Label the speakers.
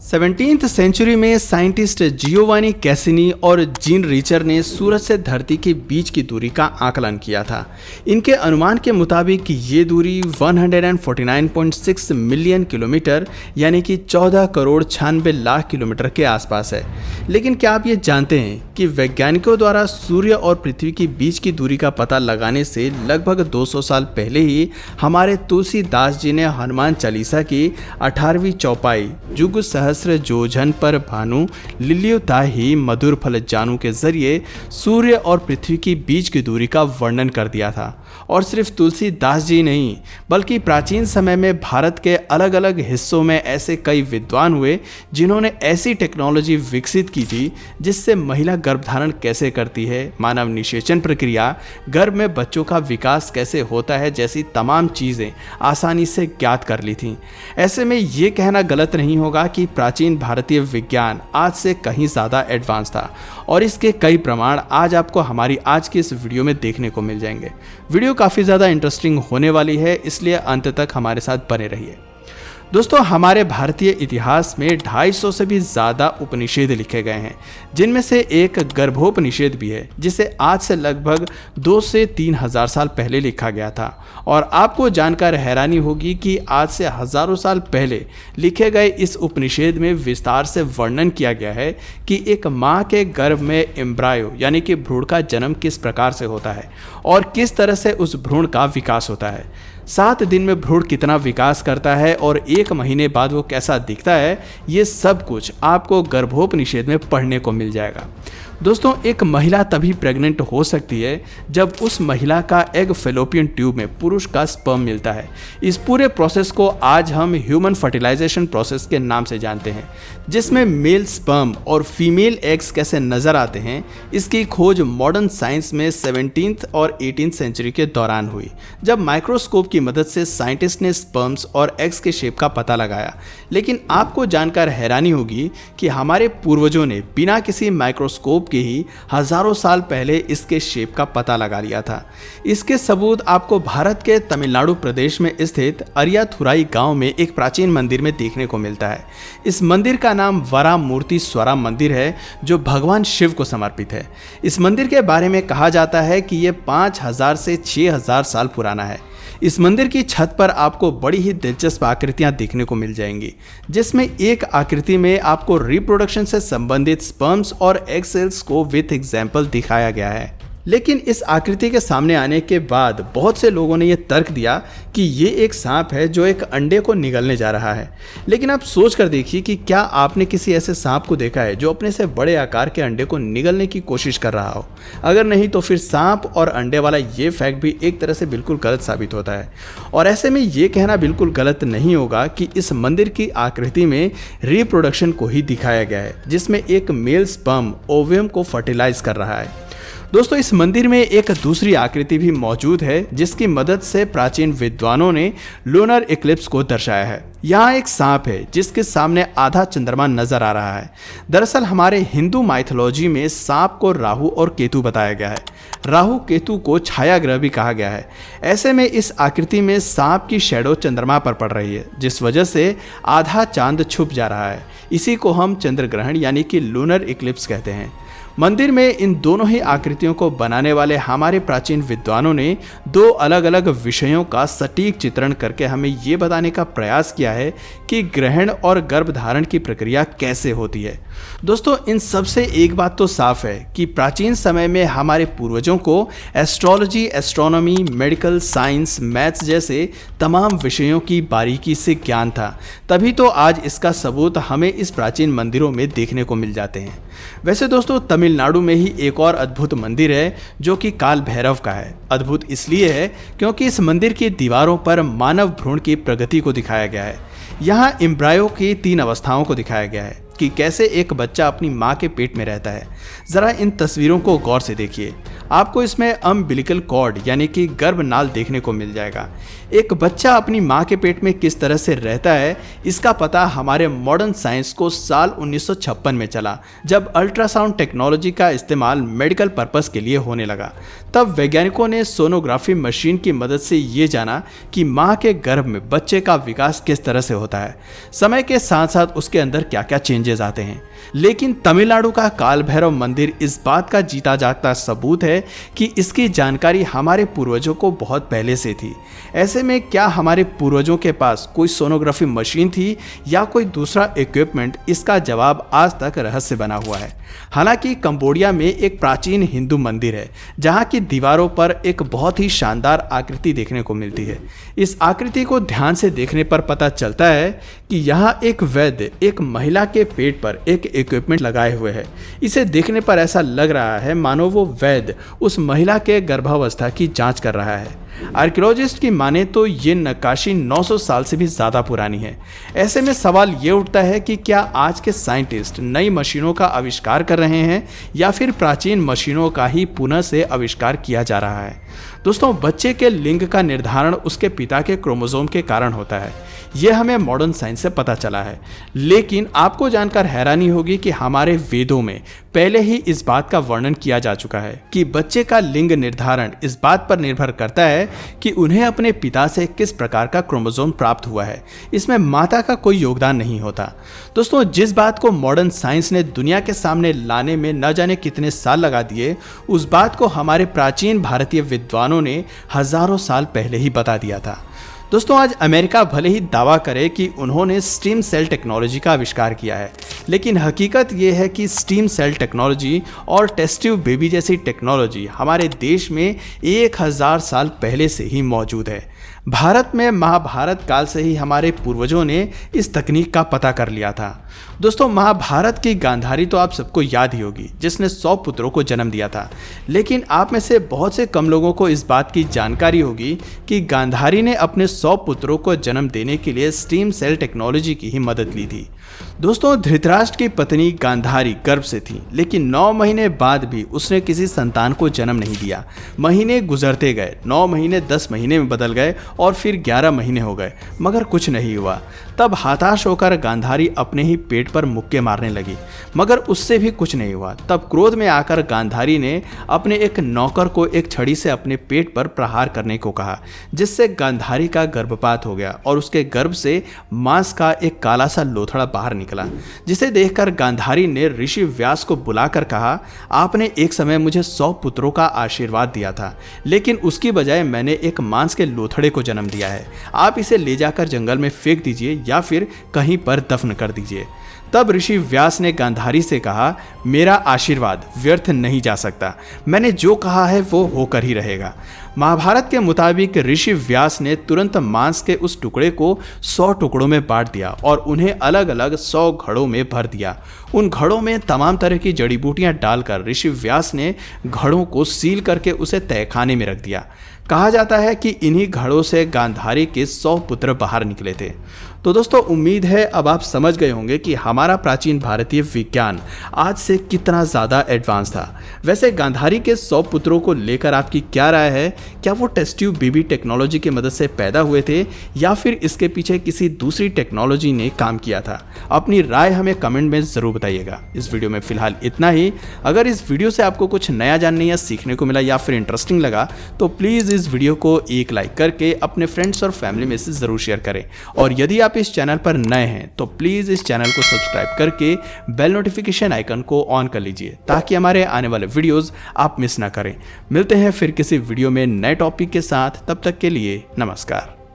Speaker 1: 17th century में scientist Giovanni Cassini और gene richer ने सूरज से धरती के बीच की दूरी का आकलन किया था। इनके अनुमान के मुताबिक ये दूरी 149.6 मिलियन किलोमीटर यानी कि 14 करोड़ 96 लाख किलोमीटर के आसपास है। लेकिन क्या आप ये जानते हैं कि वैज्ञानिकों द्वारा सूर्य और पृथ्वी के बीच की दूरी का पता लगाने से लगभग 200 साल पहले ही हमारे तुलसीदास जी ने हनुमान चालीसा की 18वीं चौपाई जुग सहस्र जोजन पर भानु लिल्युताहि मधुर फल जानू के जरिए सूर्य और पृथ्वी के बीच की दूरी का वर्णन कर दिया था। और सिर्फ तुलसीदास जी नहीं बल्कि प्राचीन समय में भारत के अलग अलग हिस्सों में ऐसे कई विद्वान हुए जिन्होंने ऐसी टेक्नोलॉजी विकसित की थी जिससे महिला गर्भधारण कैसे करती है, मानव निषेचन प्रक्रिया, गर्भ में बच्चों का विकास कैसे होता है जैसी तमाम चीज़ें आसानी से ज्ञात कर ली थीं। ऐसे में ये कहना गलत नहीं होगा कि प्राचीन भारतीय विज्ञान आज से कहीं ज़्यादा एडवांस था और इसके कई प्रमाण आज आपको हमारी आज की इस वीडियो में देखने को मिल जाएंगे। वीडियो काफ़ी ज़्यादा इंटरेस्टिंग होने वाली है, इसलिए अंत तक हमारे साथ बने रहिए। दोस्तों, हमारे भारतीय इतिहास में 250 से भी ज़्यादा उपनिषेध लिखे गए हैं, जिनमें से एक गर्भोपनिषेध भी है जिसे आज से लगभग 2 से 3 हज़ार साल पहले लिखा गया था। और आपको जानकर हैरानी होगी कि आज से हज़ारों साल पहले लिखे गए इस उपनिषेध में विस्तार से वर्णन किया गया है कि एक माँ के गर्भ में एम्ब्रायो यानी कि भ्रूण का जन्म किस प्रकार से होता है और किस तरह से उस भ्रूण का विकास होता है। 7 दिन में भ्रूण कितना विकास करता है और 1 महीने बाद वो कैसा दिखता है, ये सब कुछ आपको गर्भोपनिषेध में पढ़ने को मिल जाएगा। दोस्तों, एक महिला तभी प्रेग्नेंट हो सकती है जब उस महिला का एग फेलोपियन ट्यूब में पुरुष का स्पर्म मिलता है। इस पूरे प्रोसेस को आज हम ह्यूमन फर्टिलाइजेशन प्रोसेस के नाम से जानते हैं, जिसमें मेल स्पर्म और फीमेल एग्स कैसे नजर आते हैं, इसकी खोज मॉडर्न साइंस में 17th और 18th सेंचुरी के दौरान हुई, जब माइक्रोस्कोप की मदद से साइंटिस्ट ने स्पर्म्स और एग्स के शेप का पता लगाया। लेकिन आपको जानकर हैरानी होगी कि हमारे पूर्वजों ने बिना किसी माइक्रोस्कोप के ही हजारों साल पहले इसके शेप का पता लगा लिया था। इसके सबूत आपको भारत के तमिलनाडु प्रदेश में स्थित अरियाथुराई गांव में एक प्राचीन मंदिर में देखने को मिलता है। इस मंदिर का नाम वरामूर्तीश्वरा मंदिर है, जो भगवान शिव को समर्पित है। इस मंदिर के बारे में कहा जाता है कि यह 5000 से 6000 साल पुराना है। इस मंदिर की छत पर आपको बड़ी ही दिलचस्प आकृतियां देखने को मिल जाएंगी, जिसमें एक आकृति में आपको रिप्रोडक्शन से संबंधित स्पर्म्स और एग सेल्स को विथ एग्जाम्पल दिखाया गया है। लेकिन इस आकृति के सामने आने के बाद बहुत से लोगों ने यह तर्क दिया कि ये एक सांप है जो एक अंडे को निगलने जा रहा है। लेकिन आप सोच कर देखिए कि क्या आपने किसी ऐसे सांप को देखा है जो अपने से बड़े आकार के अंडे को निगलने की कोशिश कर रहा हो? अगर नहीं तो फिर सांप और अंडे वाला ये फैक्ट भी एक तरह से बिल्कुल गलत साबित होता है। और ऐसे में ये कहना बिल्कुल गलत नहीं होगा कि इस मंदिर की आकृति में रिप्रोडक्शन को ही दिखाया गया है, जिसमें एक मेल स्पर्म ओवियम को फर्टिलाइज कर रहा है। दोस्तों, इस मंदिर में एक दूसरी आकृति भी मौजूद है जिसकी मदद से प्राचीन विद्वानों ने लूनर इक्लिप्स को दर्शाया है। यहाँ एक सांप है जिसके सामने आधा चंद्रमा नजर आ रहा है। दरअसल हमारे हिंदू माइथोलॉजी में सांप को राहु और केतु बताया गया है। राहु केतु को छाया ग्रह भी कहा गया है। ऐसे में इस आकृति में सांप की शैडो चंद्रमा पर पड़ रही है, जिस वजह से आधा चांद छुप जा रहा है। इसी को हम चंद्र ग्रहण यानी कि लूनर इक्लिप्स कहते हैं। मंदिर में इन दोनों ही आकृतियों को बनाने वाले हमारे प्राचीन विद्वानों ने 2 अलग अलग विषयों का सटीक चित्रण करके हमें ये बताने का प्रयास किया है कि ग्रहण और गर्भधारण की प्रक्रिया कैसे होती है। दोस्तों, इन सब से एक बात तो साफ है कि प्राचीन समय में हमारे पूर्वजों को astrology, astronomy, medical science, maths जैसे तमाम विषयों की बारीकी से ज्ञान था। तभी तो आज इसका सबूत हमें इस प्राचीन मंदिरों में देखने को मिल जाते हैं। वैसे दोस्तों, तमिलनाडु में ही एक और अद्भुत मंदिर है जो कि काल भैरव का है। अद्भुत इसलिए है क्योंकि इस मंदिर की दीवारों पर मानव भ्रूण की प्रगति को दिखाया गया है। यहाँ एम्ब्रायो की 3 अवस्थाओं को दिखाया गया है। कि कैसे एक बच्चा अपनी माँ के पेट में रहता है। ज़रा इन तस्वीरों को गौर से देखिए, आपको इसमें अम्बिलिकल कॉर्ड यानी कि गर्भनाल देखने को मिल जाएगा। एक बच्चा अपनी माँ के पेट में किस तरह से रहता है, इसका पता हमारे मॉडर्न साइंस को साल 1956 में चला, जब अल्ट्रासाउंड टेक्नोलॉजी का इस्तेमाल मेडिकल पर्पस के लिए होने लगा। तब वैज्ञानिकों ने सोनोग्राफी मशीन की मदद से ये जाना कि माँ के गर्भ में बच्चे का विकास किस तरह से होता है, समय के साथ साथ उसके अंदर क्या क्या चेंजेस आते हैं। लेकिन तमिलनाडु का काल भैरव मंदिर इस बात का जीता जागता सबूत है कि इसकी जानकारी हमारे पूर्वजों को बहुत पहले से थी। ऐसे में क्या हमारे पूर्वजों के पास कोई सोनोग्राफी मशीन थी या कोई दूसरा इक्विपमेंट, इसका जवाब आज तक रहस्य बना हुआ है। हालांकि कंबोडिया में एक प्राचीन हिंदू मंदिर है जहां की दीवारों पर एक बहुत ही शानदार आकृति देखने को मिलती है। इस आकृति को ध्यान से देखने पर पता चलता है कि यहाँ एक वैद्य एक महिला के पेट पर एक इक्विपमेंट लगाए हुए है। इसे देखने पर ऐसा लग रहा है मानो वो वैद्य उस महिला के गर्भावस्था की जांच कर रहा है। आर्कियोलॉजिस्ट की माने तो ये नक्काशी 900 साल से भी ज़्यादा पुरानी है। ऐसे में सवाल ये उठता है कि क्या आज के साइंटिस्ट नई मशीनों का आविष्कार कर रहे हैं या फिर प्राचीन मशीनों का ही पुनः से आविष्कार किया जा रहा है। दोस्तों, बच्चे के लिंग का निर्धारण उसके पिता के क्रोमोसोम के कारण होता है, यह हमें मॉडर्न साइंस से पता चला है। लेकिन आपको जानकर हैरानी होगी कि हमारे वेदों में पहले ही इस बात का वर्णन किया जा चुका है कि बच्चे का लिंग निर्धारण इस बात पर निर्भर करता है कि उन्हें अपने पिता से किस प्रकार का क्रोमोसोम प्राप्त हुआ है। इसमें माता का कोई योगदान नहीं होता। दोस्तों, जिस बात को मॉडर्न साइंस ने दुनिया के सामने लाने में न जाने कितने साल लगा दिए, उस बात को हमारे प्राचीन भारतीय विद्वानों ने हजारों साल पहले ही बता दिया था। दोस्तों, आज अमेरिका भले ही दावा करे कि उन्होंने स्टीम सेल टेक्नोलॉजी का आविष्कार किया है, लेकिन हकीकत यह है कि स्टीम सेल टेक्नोलॉजी और टेस्ट ट्यूब बेबी जैसी टेक्नोलॉजी हमारे देश में 1000 साल पहले से ही मौजूद है। भारत में महाभारत काल से ही हमारे पूर्वजों ने इस तकनीक का पता कर लिया था। दोस्तों, महाभारत की गांधारी तो आप सबको याद ही होगी, जिसने 100 पुत्रों को जन्म दिया था। लेकिन आप में से बहुत से कम लोगों को इस बात की जानकारी होगी कि गांधारी ने अपने 100 पुत्रों को जन्म देने के लिए स्टीम सेल टेक्नोलॉजी की ही मदद ली थी। दोस्तों, धृतराष्ट्र की पत्नी गांधारी गर्भ से थी, लेकिन 9 महीने बाद भी उसने किसी संतान को जन्म नहीं दिया। महीने गुजरते गए, 9 महीने 10 महीने में बदल गए और फिर 11 महीने हो गए, मगर कुछ नहीं हुआ। तब हताश होकर गांधारी अपने ही पेट पर मुक्के मारने लगी, मगर उससे भी कुछ नहीं हुआ। तब क्रोध में आकर गांधारी ने अपने एक नौकर को एक छड़ी से अपने पेट पर प्रहार करने को कहा, जिससे गांधारी का गर्भपात हो गया और उसके गर्भ से मांस का एक काला सा लोथड़ा बाहर निकला, जिसे देखकर गांधारी ने ऋषि व्यास को बुलाकर कहा, आपने एक समय मुझे 100 पुत्रों का आशीर्वाद दिया था, लेकिन उसकी बजाय मैंने एक मांस के लोथड़े को जन्म दिया है। आप इसे ले जाकर जंगल में फेंक दीजिए या फिर कहीं पर दफन कर दीजिए। तब ऋषि व्यास ने गांधारी से कहा, मेरा आशीर्वाद व्यर्थ नहीं जा सकता, मैंने जो कहा है वो होकर ही रहेगा। महाभारत के मुताबिक ऋषि व्यास ने तुरंत मांस के उस टुकड़े को 100 टुकड़ों में बांट दिया और उन्हें अलग अलग 100 घड़ों में भर दिया। उन घड़ों में तमाम तरह की जड़ी बूटियां डालकर ऋषि व्यास ने घड़ों को सील करके उसे तहखाने में रख दिया। कहा जाता है कि इन्हीं घड़ों से गांधारी के 100 पुत्र बाहर निकले थे। तो दोस्तों, उम्मीद है अब आप समझ गए होंगे कि हमारा प्राचीन भारतीय विज्ञान आज से कितना ज़्यादा एडवांस था। वैसे गांधारी के 100 पुत्रों को लेकर आपकी क्या राय है? क्या वो टेस्ट ट्यूब बेबी टेक्नोलॉजी की मदद से पैदा हुए थे या फिर इसके पीछे किसी दूसरी टेक्नोलॉजी ने काम किया था? अपनी राय हमें कमेंट में ज़रूर बताइएगा। इस वीडियो में फिलहाल इतना ही। अगर इस वीडियो से आपको कुछ नया जानने या सीखने को मिला या फिर इंटरेस्टिंग लगा तो प्लीज़ इस वीडियो को एक लाइक करके अपने फ्रेंड्स और फैमिली में से ज़रूर शेयर करें। और यदि आप इस चैनल पर नए हैं तो प्लीज़ इस चैनल को सब्सक्राइब करके बेल नोटिफिकेशन आइकन को ऑन कर लीजिए ताकि हमारे आने वाले वीडियोस आप मिस ना करें। मिलते हैं फिर किसी वीडियो में नए टॉपिक के साथ, तब तक के लिए नमस्कार।